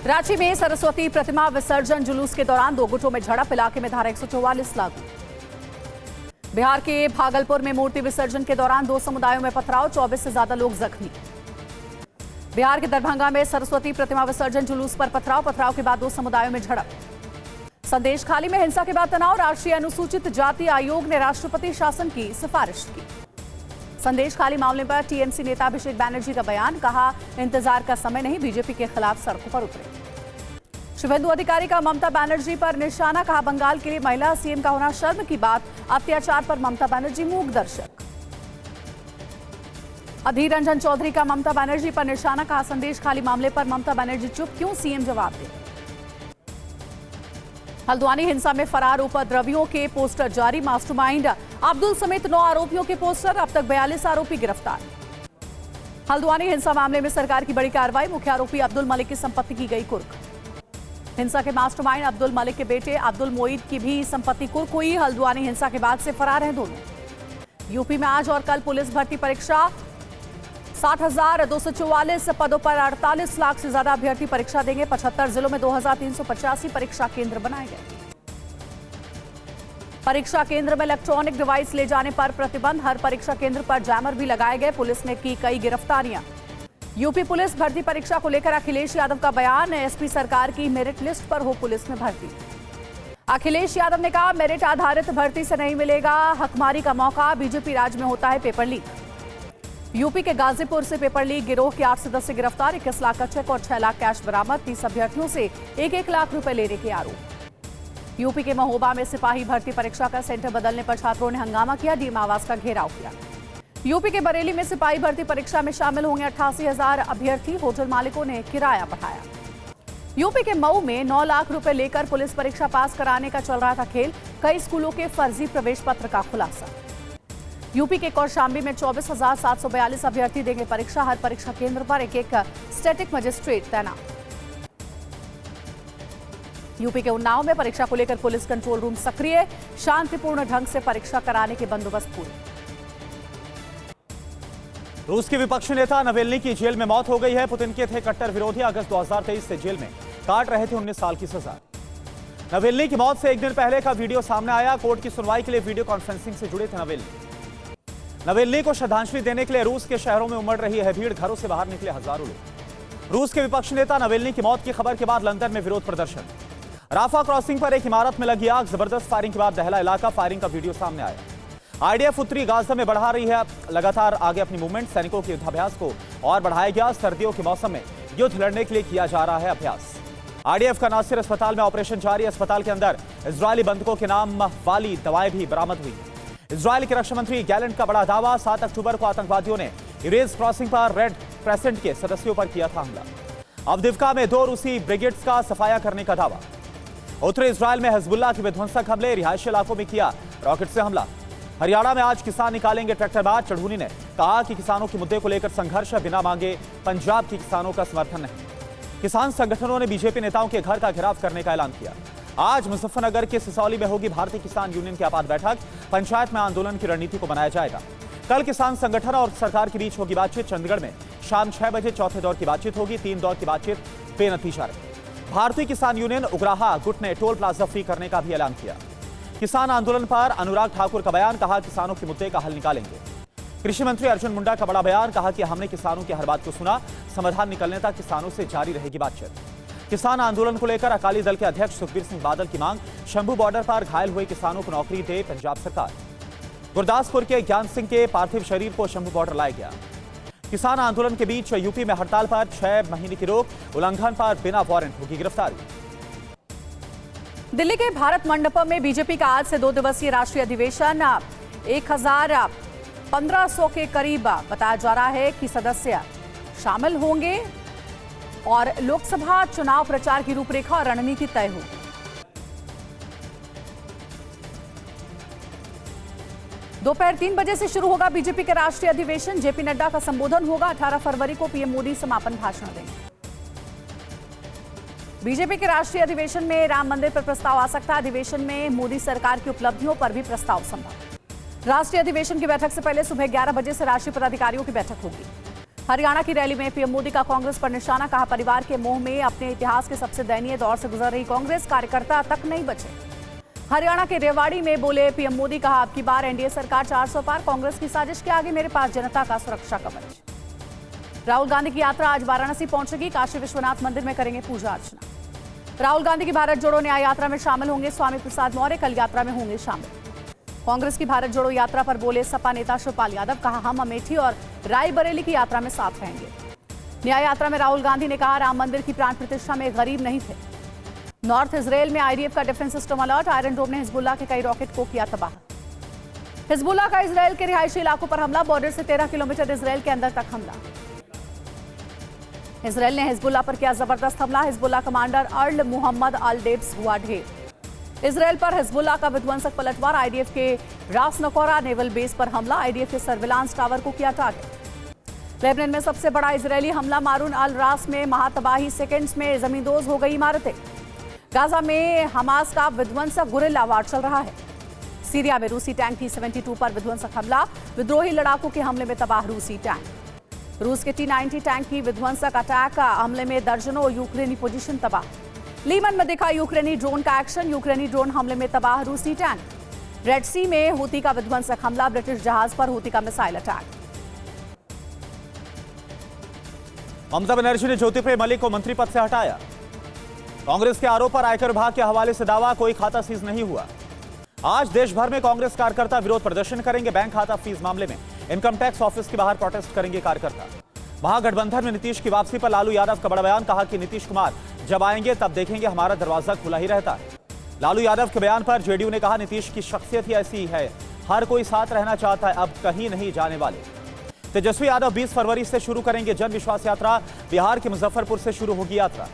रांची में सरस्वती प्रतिमा विसर्जन जुलूस के दौरान दो गुटों में झड़प, इलाके में धारा 144 लागू। बिहार के भागलपुर में मूर्ति विसर्जन के दौरान दो समुदायों में पथराव, 24 से ज्यादा लोग जख्मी। बिहार के दरभंगा में सरस्वती प्रतिमा विसर्जन जुलूस पर पथराव के बाद दो समुदायों में झड़प। संदेश खाली में हिंसा के बाद तनाव, राष्ट्रीय अनुसूचित जाति आयोग ने राष्ट्रपति शासन की सिफारिश की। संदेश खाली मामले पर टीएमसी नेता अभिषेक बैनर्जी का बयान, कहा इंतजार का समय नहीं, बीजेपी के खिलाफ सड़कों पर उतरे। शुभेंदु अधिकारी का ममता बनर्जी पर निशाना, कहा बंगाल के लिए महिला सीएम का होना शर्म की बात, अत्याचार पर ममता बनर्जी मूक दर्शक। अधीर रंजन चौधरी का ममता बनर्जी पर निशाना, कहा संदेश खाली मामले पर ममता बनर्जी चुप क्यों, सीएम जवाब दे। हल्द्वानी हिंसा में फरार उपद्रवियों के पोस्टर जारी, मास्टरमाइंड अब्दुल समेत 9 आरोपियों के पोस्टर, अब तक 42 आरोपी गिरफ्तार। हल्द्वानी हिंसा मामले में सरकार की बड़ी कार्रवाई, मुख्य आरोपी अब्दुल मलिक की संपत्ति की गई कुर्क। हिंसा के मास्टरमाइंड अब्दुल मलिक के बेटे अब्दुल मोईद की भी संपत्ति कुर्क हुई। हल्द्वानी हिंसा के बाद से फरार हैं दोनों। यूपी में आज और कल पुलिस भर्ती परीक्षा, 60,244 पदों पर 48 लाख से ज्यादा अभ्यर्थी परीक्षा देंगे। 75 जिलों में 2,385 परीक्षा केंद्र बनाए गए। परीक्षा केंद्र में इलेक्ट्रॉनिक डिवाइस ले जाने पर प्रतिबंध, हर परीक्षा केंद्र पर जैमर भी लगाए गए। पुलिस ने की कई गिरफ्तारियां। यूपी पुलिस भर्ती परीक्षा को लेकर अखिलेश यादव का बयान, एसपी सरकार की मेरिट लिस्ट पर हो पुलिस में भर्ती। अखिलेश यादव ने कहा मेरिट आधारित भर्ती से नहीं मिलेगा हकमारी का मौका, बीजेपी राज में होता है पेपर लीक। यूपी के गाजीपुर से पेपर लीक गिरोह के 8 सदस्य गिरफ्तार, 21 लाख का चेक और 6 लाख कैश बरामद। 30 अभ्यर्थियों से 1-1 लाख रुपए लेने के आरोप। यूपी के महोबा में सिपाही भर्ती परीक्षा का सेंटर बदलने पर छात्रों ने हंगामा किया, डीएम आवास का घेराव किया। यूपी के बरेली में सिपाही भर्ती परीक्षा में शामिल होंगे 88,000 अभ्यर्थी, होटल मालिकों ने किराया बढ़ाया। यूपी के मऊ में 9 लाख रुपए लेकर पुलिस परीक्षा पास कराने का चल रहा था खेल, कई स्कूलों के फर्जी प्रवेश पत्र का खुलासा। यूपी के कौशाम्बी में 24,742 अभ्यर्थी देंगे परीक्षा, हर परीक्षा केंद्र पर एक स्टैटिक मजिस्ट्रेट तैनात। यूपी के उन्नाव में परीक्षा को लेकर पुलिस कंट्रोल रूम सक्रिय, शांतिपूर्ण ढंग से परीक्षा कराने के बंदोबस्त पूरे। रूस के विपक्षी नेता नवेल्नी की जेल में मौत हो गई है। पुतिन के थे कट्टर विरोधी, अगस्त 2023 से जेल में काट रहे थे 19 साल की सजा। नवेल्नी की मौत से एक दिन पहले का वीडियो सामने आया। कोर्ट की सुनवाई के लिए वीडियो कॉन्फ्रेंसिंग से जुड़े थे नवेल्नी को श्रद्धांजलि देने के लिए रूस के शहरों में उमड़ रही है भीड़, घरों से बाहर निकले हजारों लोग। रूस के विपक्षी नेता नवेल्नी की मौत की खबर के बाद लंदन में विरोध प्रदर्शन। राफा क्रॉसिंग पर एक इमारत में लगी आग, जबरदस्त फायरिंग के बाद दहला इलाका, फायरिंग का वीडियो सामने आया। आईडीएफ उत्तरी गाजा में बढ़ा रही है लगातार आगे अपनी मूवमेंट, सैनिकों के युद्धाभ्यास को और बढ़ाया गया। सर्दियों के मौसम में युद्ध लड़ने के लिए किया जा रहा है अभ्यास। आईडीएफ का नासिर अस्पताल में ऑपरेशन जारी, अस्पताल के अंदर इजरायली बंधकों के नाम वाली दवाएं भी बरामद हुई। इजरायल के रक्षा मंत्री गैलेंट का बड़ा दावा, 7 अक्टूबर को आतंकवादियों ने इरेज क्रॉसिंग पर रेड क्रेसेंट के सदस्यों पर किया था हमला। अवदिवका में 2 रूसी ब्रिगेड्स का सफाया करने का दावा। उत्तरी इजरायल में हिजबुल्लाह के विध्वंसक हमले, रिहायशी इलाकों में किया रॉकेट से हमला। हरियाणा में आज किसान निकालेंगे ट्रैक्टर मार्च, चढ़ूनी ने कहा कि किसानों के मुद्दे को लेकर संघर्ष है, बिना मांगे पंजाब के किसानों का समर्थन नहीं। किसान संगठनों ने बीजेपी नेताओं के घर का घेराव करने का ऐलान किया। आज मुजफ्फरनगर के सिसौली में होगी भारतीय किसान यूनियन की आपात बैठक, पंचायत में आंदोलन की रणनीति को बनाया जाएगा। कल किसान संगठन और सरकार के बीच होगी बातचीत, चंडीगढ़ में शाम 6 बजे चौथे दौर की बातचीत होगी। 3 दौर की बातचीत बेनतीजा रही। भारतीय किसान यूनियन उग्राहा गुट ने टोल प्लाजा फ्री करने का भी ऐलान किया। किसान आंदोलन पर अनुराग ठाकुर का बयान, कहा किसानों के मुद्दे का हल निकालेंगे। कृषि मंत्री अर्जुन मुंडा का बड़ा बयान, कहा कि हमने किसानों की हर बात को सुना, समाधान निकलने तक किसानों से जारी रहेगी बातचीत। किसान आंदोलन को लेकर अकाली दल के अध्यक्ष सुखबीर सिंह बादल की मांग, शंभू बॉर्डर पर घायल हुए किसानों को नौकरी दे पंजाब सरकार। गुरदासपुर के ज्ञान सिंह के पार्थिव शरीर को शंभू बॉर्डर लाया गया। किसान आंदोलन के बीच यूपी में हड़ताल पर 6 महीने की रोक, उल्लंघन पर बिना वारंट होगी गिरफ्तारी। दिल्ली के भारत मंडपम में बीजेपी का आज से 2 दिवसीय राष्ट्रीय अधिवेशन, 1,1500 के करीब बताया जा रहा है कि सदस्य शामिल होंगे और लोकसभा चुनाव प्रचार की रूपरेखा और रणनीति तय होगी। दोपहर 3 बजे से शुरू होगा बीजेपी के राष्ट्रीय अधिवेशन, जेपी नड्डा का संबोधन होगा। 18 फरवरी को पीएम मोदी समापन भाषण देंगे। बीजेपी के राष्ट्रीय अधिवेशन में राम मंदिर पर प्रस्ताव आ सकता है। अधिवेशन में मोदी सरकार की उपलब्धियों पर भी प्रस्ताव संभव। राष्ट्रीय अधिवेशन की बैठक से पहले सुबह 11 बजे से राष्ट्रीय पदाधिकारियों की बैठक होगी। हरियाणा की रैली में पीएम मोदी का कांग्रेस पर निशाना, कहा परिवार के मोह में अपने इतिहास के सबसे दयनीय दौर से गुजर रही कांग्रेस, कार्यकर्ता तक नहीं बचे। हरियाणा के रेवाड़ी में बोले पीएम मोदी, कहा अब की बार एनडीए सरकार 400 पार, कांग्रेस की साजिश के आगे मेरे पास जनता का सुरक्षा कवच। राहुल गांधी की यात्रा आज वाराणसी पहुंचेगी, काशी विश्वनाथ मंदिर में करेंगे पूजा अर्चना। राहुल गांधी की भारत जोड़ो न्याय यात्रा में शामिल होंगे स्वामी प्रसाद मौर्य, कल यात्रा में होंगे शामिल। कांग्रेस की भारत जोड़ो यात्रा पर बोले सपा नेता शिवपाल यादव, कहा हम अमेठी और रायबरेली की यात्रा में साथ रहेंगे। न्याय यात्रा में राहुल गांधी ने कहा राम मंदिर की प्राण प्रतिष्ठा में गरीब नहीं थे। नॉर्थ इजराइल में आईडीएफ का डिफेंस सिस्टम अलर्ट, आयरन डोम ने हिजबुल्लाह के कई रॉकेट को किया तबाह। हिजबुल्लाह का इजराइल के रिहायशी इलाकों पर हमला, बॉर्डर से 13 किलोमीटर इजराइल के अंदर तक हमला। इजराइल ने हिजबुल्लाह पर किया जबरदस्त हमला, हिजबुल्लाह कमांडर अर्ल मोहम्मद अल डेब्स हुआ ढेर। इजराइल पर हिजबुल्लाह का विध्वंसक पलटवार, आईडीएफ के रास नकोरा नेवल बेस पर हमला, आईडीएफ के सर्विलांस टावर को किया टारगेट। लेबनान में सबसे बड़ा इजरायली हमला, मारून अल रास में महातबाही, सेकेंड्स में जमींदोज हो गई इमारतें। गाजा में हमास का विध्वंसक गुरिल्ला वार चल रहा है। सीरिया में रूसी टैंक T-72 पर विध्वंसक हमला, विद्रोही लड़ाकों के हमले में तबाह रूसी टैंक। रूस के T-90 टैंक की विध्वंसक अटैक हमले में दर्जनों यूक्रेनी पोजीशन तबाह। लीमन में दिखा यूक्रेनी ड्रोन का एक्शन, यूक्रेनी ड्रोन हमले में तबाह रूसी टैंक। रेड सी में हूती का विध्वंसक हमला, ब्रिटिश जहाज पर हूती का मिसाइल अटैक। ममता बनर्जी ने ज्योतिप्रिय मलिक को मंत्री पद से हटाया। कांग्रेस के आरोप पर आयकर विभाग के हवाले से दावा, कोई खाता सीज नहीं हुआ। आज देश भर में कांग्रेस कार्यकर्ता विरोध प्रदर्शन करेंगे। बैंक खाता फीस मामले में इनकम टैक्स ऑफिस के बाहर प्रोटेस्ट करेंगे कार्यकर्ता। महागठबंधन में नीतीश की वापसी पर लालू यादव का बड़ा बयान, कहा कि नीतीश कुमार जब आएंगे तब देखेंगे हमारा दरवाजा खुला ही रहता है। लालू यादव के बयान पर जेडीयू ने कहा नीतीश की शख्सियत ही ऐसी है, हर कोई साथ रहना चाहता है, अब कहीं नहीं जाने वाले। तेजस्वी यादव 20 फरवरी से शुरू करेंगे जन विश्वास यात्रा, बिहार के मुजफ्फरपुर से शुरू होगी यात्रा।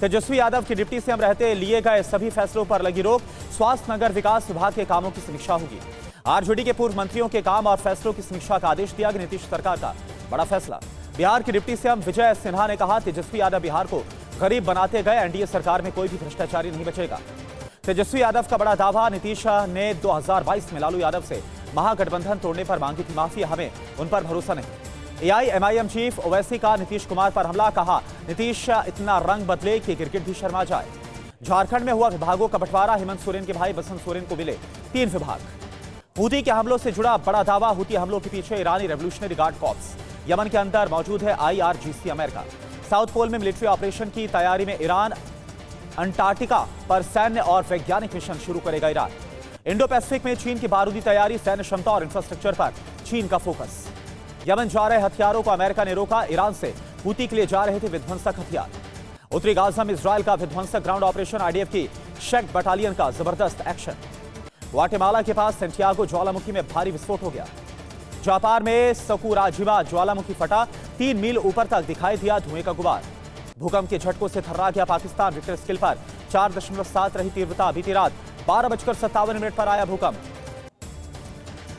तेजस्वी यादव के डिप्टी सीएम रहते लिए गए सभी फैसलों पर लगी रोक, स्वास्थ्य नगर विकास विभाग के कामों की समीक्षा होगी। आरजेडी के पूर्व मंत्रियों के काम और फैसलों की समीक्षा का आदेश दिया गया। नीतीश सरकार का बड़ा फैसला, बिहार के डिप्टी सीएम विजय सिन्हा ने कहा तेजस्वी यादव बिहार को गरीब बनाते गए, एनडीए सरकार में कोई भी भ्रष्टाचारी नहीं बचेगा। तेजस्वी यादव का बड़ा दावा, नीतीश ने 2022 में लालू यादव से महागठबंधन तोड़ने पर मांगी थी माफी, हमें उन पर भरोसा नहीं। एआईएमआईएम चीफ ओवैसी का नीतीश कुमार पर हमला, कहा नीतीश इतना रंग बदले कि गिरगिट भी शर्मा जाए। झारखंड में हुआ विभागों का बंटवारा, हेमंत सोरेन के भाई बसंत सोरेन को मिले 3 विभाग। हूती के हमलों से जुड़ा बड़ा दावा, हूती हमलों के पीछे ईरानी रेवोल्यूशनरी गार्ड कॉर्प्स, यमन के अंदर मौजूद है IRGC अमेरिका। साउथ पोल में मिलिट्री ऑपरेशन की तैयारी में ईरान, अंटार्कटिका पर सैन्य और वैज्ञानिक मिशन शुरू करेगा ईरान। इंडो पैसिफिक में चीन की बारूदी तैयारी, सैन्य क्षमता और इंफ्रास्ट्रक्चर पर चीन का फोकस। यमन जा रहे हथियारों को अमेरिका ने रोका, ईरान से हूती के लिए जा रहे थे विध्वंसक हथियार। उत्तरी गाजा में इजरायल का विध्वंसक ग्राउंड ऑपरेशन, आईडीएफ की शेक बटालियन का जबरदस्त एक्शन। ग्वाटेमाला के पास सेंटियागो ज्वालामुखी में भारी विस्फोट हो गया। जापान में सकुराजिमा ज्वालामुखी फटा, 3 मील ऊपर तक दिखाई दिया धुएं का गुबार। भूकंप के झटकों से थर्रा गया पाकिस्तान, रिक्टर स्केल पर 4.7 रही तीव्रता। बीती रात 12:57 पर आया भूकंप।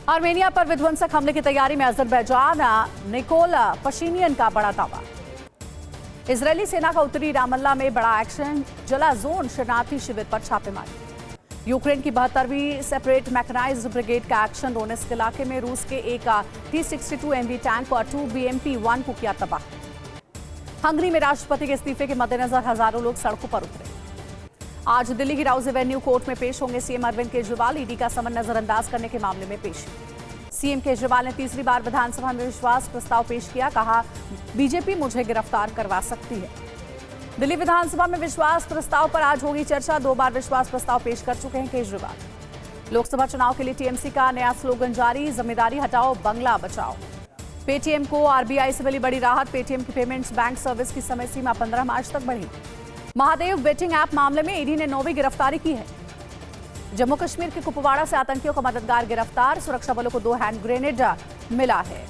आर्मेनिया पर विध्वंसक हमले की तैयारी में अजरबैजान, निकोल पशिनियन का बड़ा दावा। इजरायली सेना का उत्तरी रामल्ला में बड़ा एक्शन, जला जोन शरणार्थी शिविर पर छापेमारी। यूक्रेन की 72वीं सेपरेट मैकेनाइज्ड ब्रिगेड का एक्शन, डोनेस्क इलाके में रूस के एक T-62 MV टैंक और 2 BMP-1 को किया तबाह। हंगरी में राष्ट्रपति के इस्तीफे के मद्देनजर हजारों लोग सड़कों पर उतरे। आज दिल्ली की राउज एवेन्यू कोर्ट में पेश होंगे सीएम अरविंद केजरीवाल, ईडी का समन नजरअंदाज करने के मामले में पेश। सीएम केजरीवाल ने तीसरी बार विधानसभा में विश्वास प्रस्ताव पेश किया, कहा बीजेपी मुझे गिरफ्तार करवा सकती है। दिल्ली विधानसभा में विश्वास प्रस्ताव पर आज होगी चर्चा, 2 बार विश्वास प्रस्ताव पेश कर चुके हैं केजरीवाल। लोकसभा चुनाव के लिए टीएमसी का नया स्लोगन जारी, जिम्मेदारी हटाओ बंगला बचाओ। पेटीएम को आरबीआई से मिली बड़ी राहत, पेटीएम की पेमेंट्स बैंक सर्विस की समय सीमा 15 मार्च तक बढ़ी। महादेव बेटिंग ऐप मामले में ईडी ने 9वीं गिरफ्तारी की है। जम्मू कश्मीर के कुपवाड़ा से आतंकियों का मददगार गिरफ्तार, सुरक्षा बलों को 2 हैंड ग्रेनेड मिला है।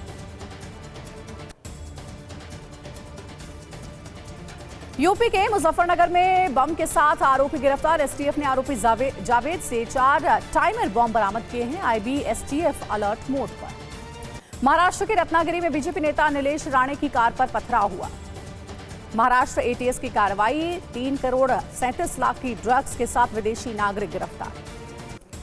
यूपी के मुजफ्फरनगर में बम के साथ आरोपी गिरफ्तार, एसटीएफ ने आरोपी जावेद से 4 टाइमर बम बरामद किए हैं, आईबी एसटीएफ अलर्ट मोड पर। महाराष्ट्र के रत्नागिरी में बीजेपी नेता नीलेश राणे की कार पर पथराव हुआ। महाराष्ट्र एटीएस की कार्रवाई, 3 करोड़ 37 लाख की ड्रग्स के साथ विदेशी नागरिक गिरफ्तार।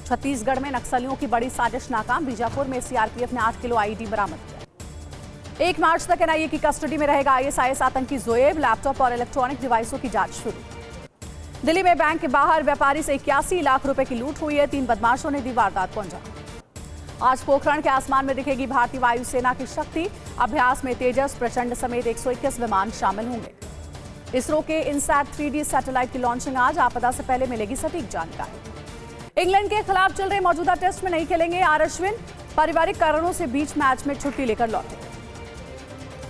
छत्तीसगढ़ में नक्सलियों की बड़ी साजिश नाकाम, बीजापुर में सीआरपीएफ ने 8 किलो आईडी बरामद किया। 1 मार्च तक एनआईए की कस्टडी में रहेगा आईएसआईएस आतंकी जोएब। लैपटॉप और इलेक्ट्रॉनिक डिवाइसों की जांच शुरू। दिल्ली में बैंक के बाहर व्यापारी से 81 लाख रुपए की लूट हुई है। 3 बदमाशों ने दी वारदात को अंजाम। आज पोखरण के आसमान में दिखेगी भारतीय वायुसेना की शक्ति। अभ्यास में तेजस, प्रचंड समेत 121 विमान शामिल होंगे। इसरो के इनसैट 3D सैटेलाइट की लॉन्चिंग आज। आपदा से पहले मिलेगी सटीक जानकारी। इंग्लैंड के खिलाफ चल रहे मौजूदा टेस्ट में नहीं खेलेंगे आर अश्विन। पारिवारिक कारणों से बीच मैच में छुट्टी लेकर लौटे।